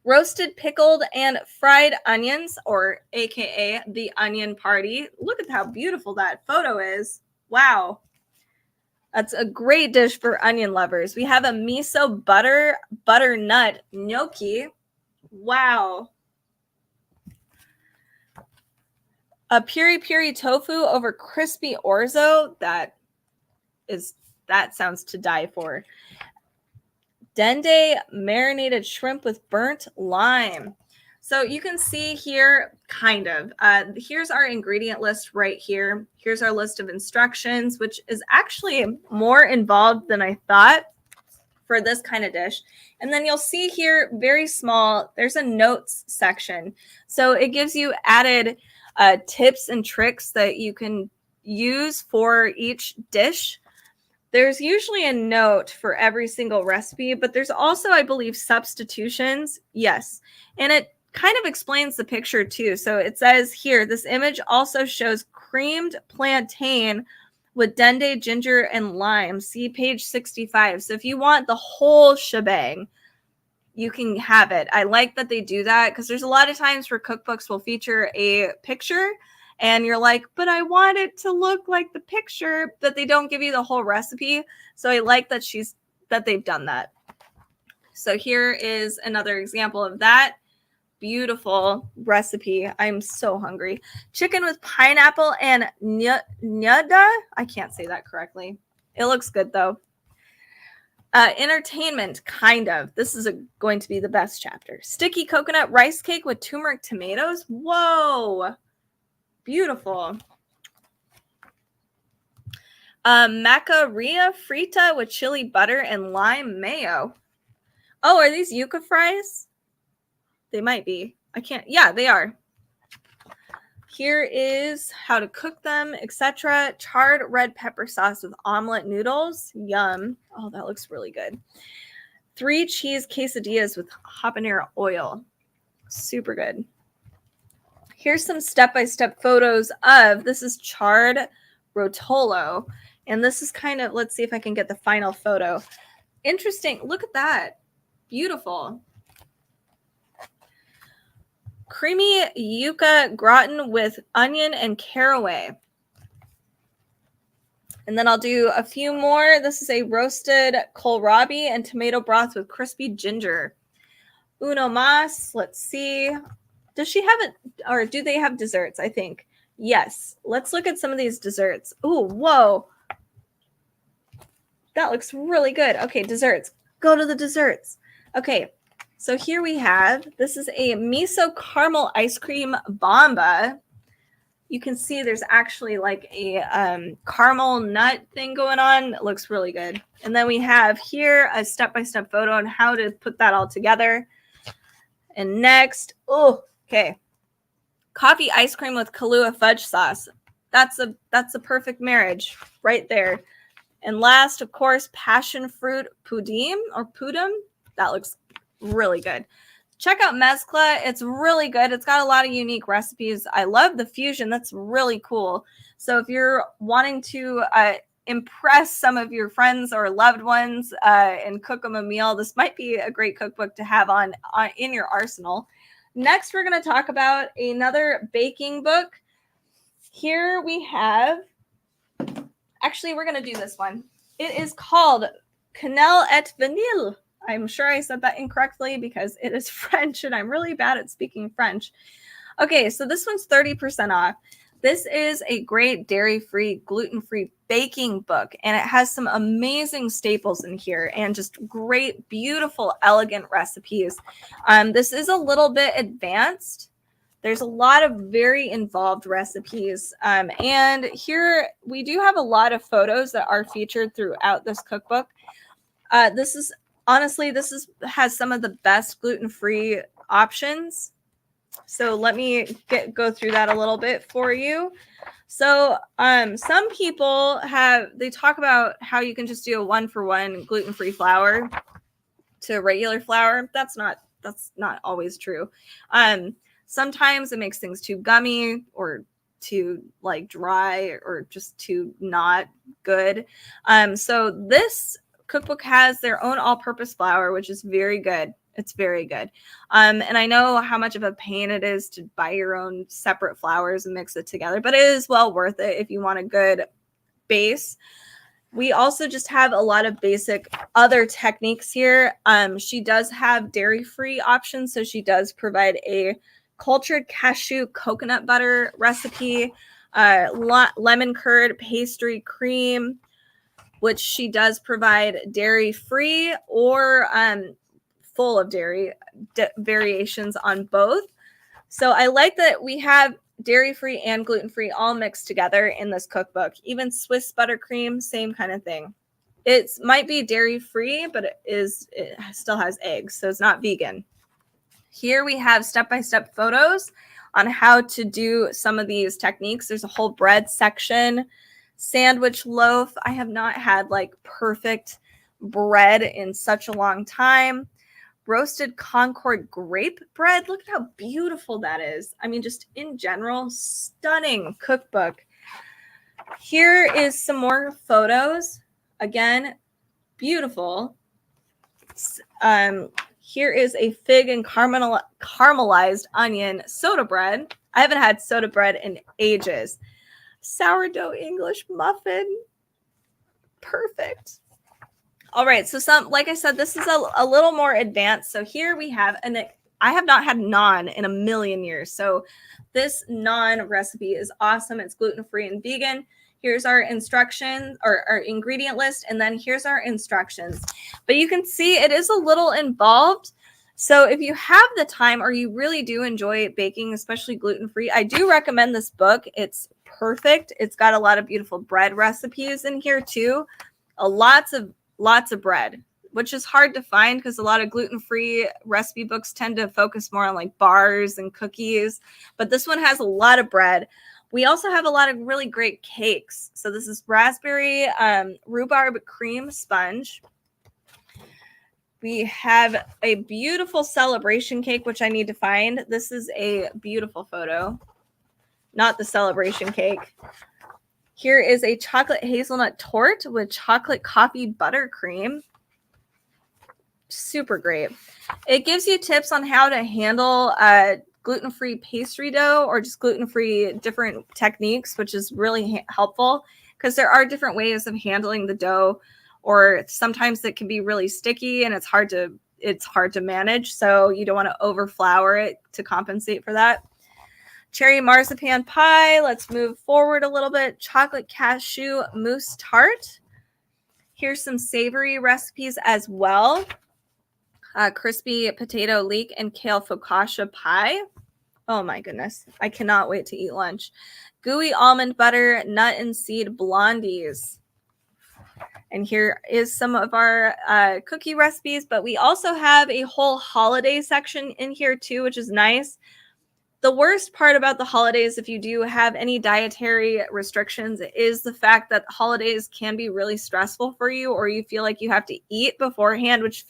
A: Roasted, pickled, and fried onions, or AKA the onion party. Look at how beautiful that photo is. Wow. That's a great dish for onion lovers. We have a miso butternut gnocchi. Wow. A piri tofu over crispy orzo. That sounds to die for. Dende marinated shrimp with burnt lime. So you can see here, kind of. Here's our ingredient list right here. Here's our list of instructions, which is actually more involved than I thought for this kind of dish. And then you'll see here, very small, there's a notes section. So it gives you added tips and tricks that you can use for each dish. There's usually a note for every single recipe, but there's also, I believe, substitutions. Yes. And it kind of explains the picture too. So it says here, this image also shows creamed plantain with dende, ginger, and lime. See page 65. So if you want the whole shebang, you can have it. I like that they do that because there's a lot of times where cookbooks will feature a picture and you're like, but I want it to look like the picture, but they don't give you the whole recipe. So I like that they've done that. So here is another example of that. Beautiful recipe. I'm so hungry. Chicken with pineapple and nyada. I can't say that correctly. It looks good though. Entertainment, kind of. This is going to be the best chapter. Sticky coconut rice cake with turmeric tomatoes. Whoa. Beautiful. Macarilla frita with chili butter and lime mayo. Oh, are these yuca fries? They might be. I can't. Yeah, they are. Here is how to cook them, etc. Charred red pepper sauce with omelet noodles. Yum. Oh, that looks really good. 3 cheese quesadillas with habanero oil. Super good. Here's some step-by-step photos of, this is charred rotolo. And this is kind of, let's see if I can get the final photo. Interesting. Look at that. Beautiful. Creamy yuca gratin with onion and caraway. And then I'll do a few more. This is a roasted kohlrabi and tomato broth with crispy ginger. Uno más. Let's see. Does she have it, or do they have desserts? I think. Yes. Let's look at some of these desserts. Ooh, whoa. That looks really good. Okay, desserts. Go to the desserts. Okay, so here we have, this is a miso caramel ice cream bomba. You can see there's actually like a caramel nut thing going on. It looks really good. And then we have here a step-by-step photo on how to put that all together. And next, oh, okay. Coffee ice cream with Kahlua fudge sauce. That's a perfect marriage right there. And last, of course, passion fruit pudim or pudum. That looks really good. Check out Mezcla. It's really good. It's got a lot of unique recipes. I love the fusion. That's really cool. So if you're wanting to impress some of your friends or loved ones and cook them a meal, this might be a great cookbook to have on in your arsenal. Next, we're going to talk about another baking book. Here we have, actually, we're going to do this one. It is called Cannelle et Vanille. I'm sure I said that incorrectly because it is French and I'm really bad at speaking French. Okay, so this one's 30% off. This is a great dairy-free, gluten-free baking book, and it has some amazing staples in here and just great, beautiful, elegant recipes. This is a little bit advanced. There's a lot of very involved recipes. And here we do have a lot of photos that are featured throughout this cookbook. This is honestly, has some of the best gluten-free options. So let me go through that a little bit for you. So some people they talk about how you can just do a 1-for-1 gluten-free flour to regular flour. That's not always true. Sometimes it makes things too gummy or too like dry or just too not good. So this cookbook has their own all-purpose flour, which is very good. It's very good. And I know how much of a pain it is to buy your own separate flours and mix it together, but it is well worth it if you want a good base. We also just have a lot of basic other techniques here. She does have dairy-free options, so she does provide a cultured cashew coconut butter recipe, lemon curd pastry cream, which she does provide dairy-free or full of dairy variations on both. So I like that we have dairy-free and gluten-free all mixed together in this cookbook. Even Swiss buttercream, same kind of thing. It might be dairy-free, but it still has eggs, so it's not vegan. Here we have step-by-step photos on how to do some of these techniques. There's a whole bread section, sandwich loaf. I have not had like perfect bread in such a long time. Roasted Concord grape bread. Look at how beautiful that is. I mean, just in general, stunning cookbook. Here is some more photos. Again, beautiful. Here is a fig and caramelized onion soda bread. I haven't had soda bread in ages. Sourdough English muffin. Perfect. All right, so like I said, this is a little more advanced. So here we have, I have not had naan in a million years. So this naan recipe is awesome. It's gluten-free and vegan. Here's our instructions or our ingredient list, and then here's our instructions. But you can see it is a little involved. So if you have the time or you really do enjoy baking, especially gluten-free, I do recommend this book. It's perfect. It's got a lot of beautiful bread recipes in here too. Lots of bread, which is hard to find because a lot of gluten-free recipe books tend to focus more on like bars and cookies, but this one has a lot of bread. We also have a lot of really great cakes. So this is raspberry rhubarb cream sponge. We have a beautiful celebration cake, which I need to find. This is a beautiful photo, not the celebration cake. Here is a chocolate hazelnut tort with chocolate coffee buttercream. Super great. It gives you tips on how to handle gluten-free pastry dough or just gluten-free different techniques, which is really helpful because there are different ways of handling the dough, or sometimes it can be really sticky and it's hard to manage. So you don't want to over flour it to compensate for that. Cherry marzipan pie. Let's move forward a little bit. Chocolate cashew mousse tart. Here's some savory recipes as well. Crispy potato leek and kale focaccia pie. Oh my goodness. I cannot wait to eat lunch. Gooey almond butter nut and seed blondies. And here is some of our cookie recipes, but we also have a whole holiday section in here too, which is nice. The worst part about the holidays, if you do have any dietary restrictions, is the fact that holidays can be really stressful for you, or you feel like you have to eat beforehand, which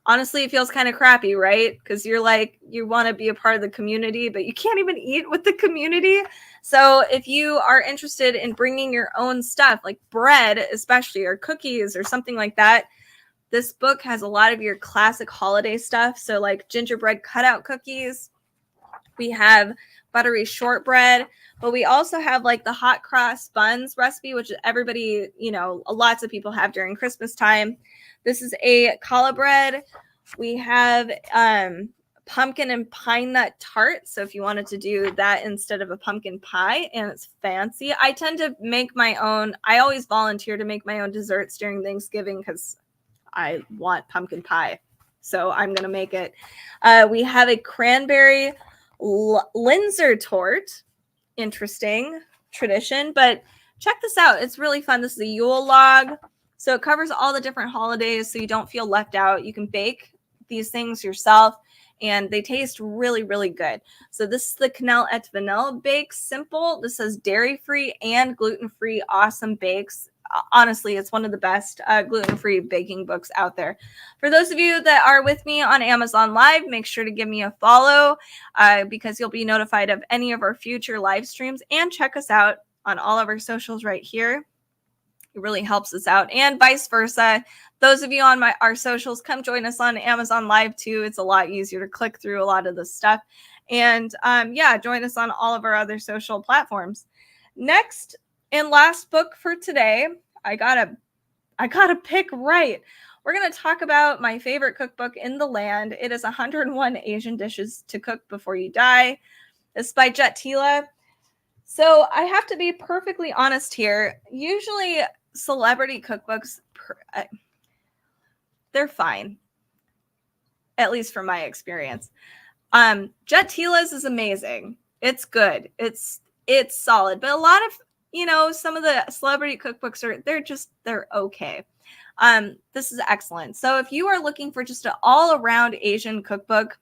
A: honestly, it feels kind of crappy, right? Because you're like, you want to be a part of the community, but you can't even eat with the community. So if you are interested in bringing your own stuff, like bread, especially, or cookies or something like that, this book has a lot of your classic holiday stuff. So like gingerbread cutout cookies. We have buttery shortbread, but we also have like the hot cross buns recipe, which everybody, lots of people have during Christmas time. This is a challah bread. We have pumpkin and pine nut tart. So if you wanted to do that instead of a pumpkin pie, and it's fancy. I tend to make my own. I always volunteer to make my own desserts during Thanksgiving because I want pumpkin pie. So I'm going to make it. We have a cranberry Linzer tort. Interesting tradition, but check this out. It's really fun. This is a Yule log. So it covers all the different holidays so you don't feel left out. You can bake these things yourself and they taste really, really good. So this is the Cannelle et Vanille Bake Simple. This says dairy-free and gluten-free awesome bakes. Honestly, it's one of the best gluten-free baking books out there. For those of you that are with me on Amazon Live, make sure to give me a follow because you'll be notified of any of our future live streams, and check us out on all of our socials right here. It really helps us out, and vice versa. Those of you on our socials, come join us on Amazon Live too. It's a lot easier to click through a lot of this stuff. And yeah, join us on all of our other social platforms. Next and last book for today, I gotta pick right. We're gonna talk about my favorite cookbook in the land. It is 101 Asian Dishes to Cook Before You Die. It's by Jet Tila. So I have to be perfectly honest here. Usually celebrity cookbooks, they're fine, at least from my experience. Jet Tila's is amazing. It's good. It's solid. But a lot of, some of the celebrity cookbooks they're okay. This is excellent. So if you are looking for just an all-around Asian cookbook,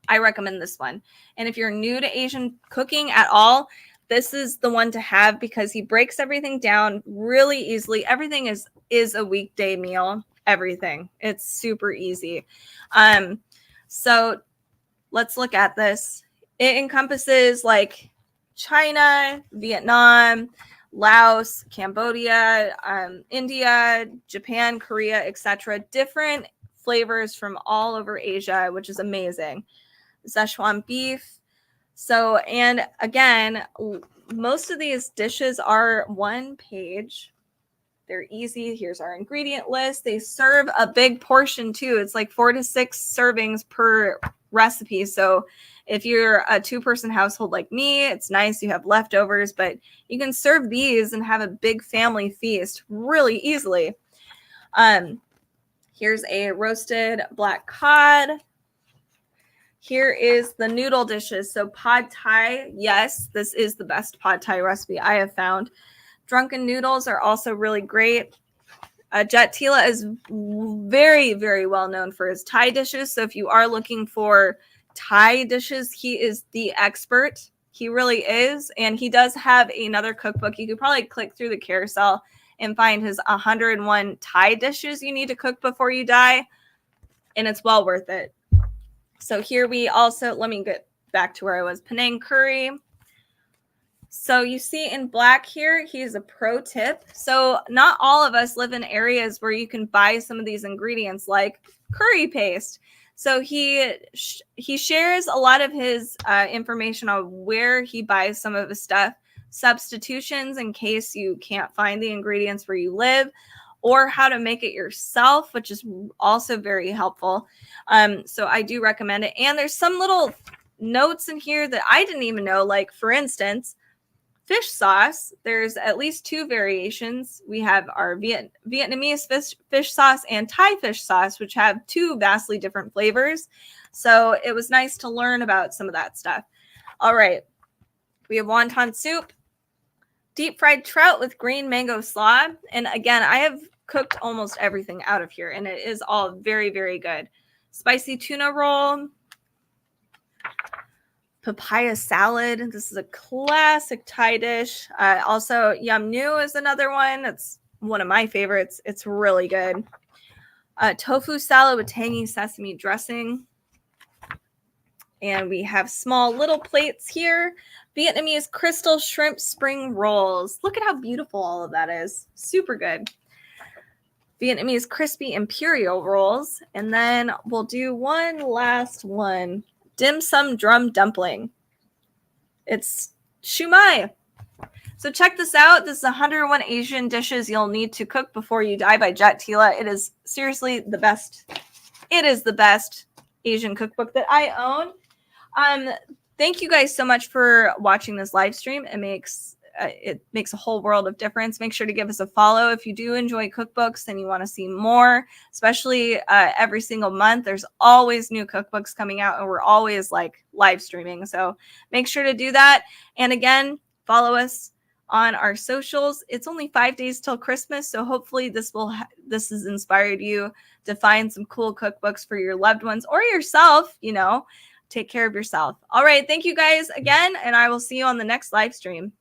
A: I recommend this one. And if you're new to Asian cooking at all, this is the one to have because he breaks everything down really easily. Everything is a weekday meal. Everything. It's super easy. So let's look at this. It encompasses like China, Vietnam, Laos, Cambodia, India, Japan, Korea, etc. Different flavors from all over Asia, which is amazing. Szechuan beef. So, and again, most of these dishes are one page. They're easy. Here's our ingredient list. They serve a big portion too. It's like 4 to 6 servings per recipe. So if you're a 2-person household like me, it's nice you have leftovers, but you can serve these and have a big family feast really easily. Here's a roasted black cod. Here is the noodle dishes. So pad thai, yes, this is the best pad thai recipe I have found. Drunken noodles are also really great. Jet Tila is very, very well known for his Thai dishes. So if you are looking for Thai dishes, he is the expert. He really is. And he does have another cookbook. You could probably click through the carousel and find his 101 Thai dishes you need to cook before you die. And it's well worth it. So here we also, let me get back to where I was. Penang curry. So you see in black here, he's a pro tip. So not all of us live in areas where you can buy some of these ingredients like curry paste. So he shares a lot of his information on where he buys some of his stuff, substitutions in case you can't find the ingredients where you live, or how to make it yourself, which is also very helpful. So I do recommend it. And there's some little notes in here that I didn't even know, like for instance, fish sauce. There's at least 2 variations. We have our Vietnamese fish sauce and Thai fish sauce, which have 2 vastly different flavors. So it was nice to learn about some of that stuff. All right. We have wonton soup, deep fried trout with green mango slaw. And again, I have cooked almost everything out of here, and it is all very, very good. Spicy tuna roll. Papaya salad. This is a classic Thai dish. Also, yum nu is another one. It's one of my favorites. It's really good. Tofu salad with tangy sesame dressing. And we have small little plates here. Vietnamese crystal shrimp spring rolls. Look at how beautiful all of that is. Super good. Vietnamese crispy imperial rolls. And then we'll do one last one. Dim sum drum dumpling. It's shumai. So check this out. This is 101 Asian dishes you'll need to cook before you die by Jet Tila. It is seriously the best. It is the best. Asian cookbook that I own. Thank you guys so much for watching this live stream. It makes a whole world of difference. Make sure to give us a follow if you do enjoy cookbooks and you want to see more, especially every single month. There's always new cookbooks coming out, and we're always like live streaming. So make sure to do that. And again, follow us on our socials. It's only 5 days till Christmas, so hopefully this has inspired you to find some cool cookbooks for your loved ones or yourself. Take care of yourself. All right, thank you guys again, and I will see you on the next live stream.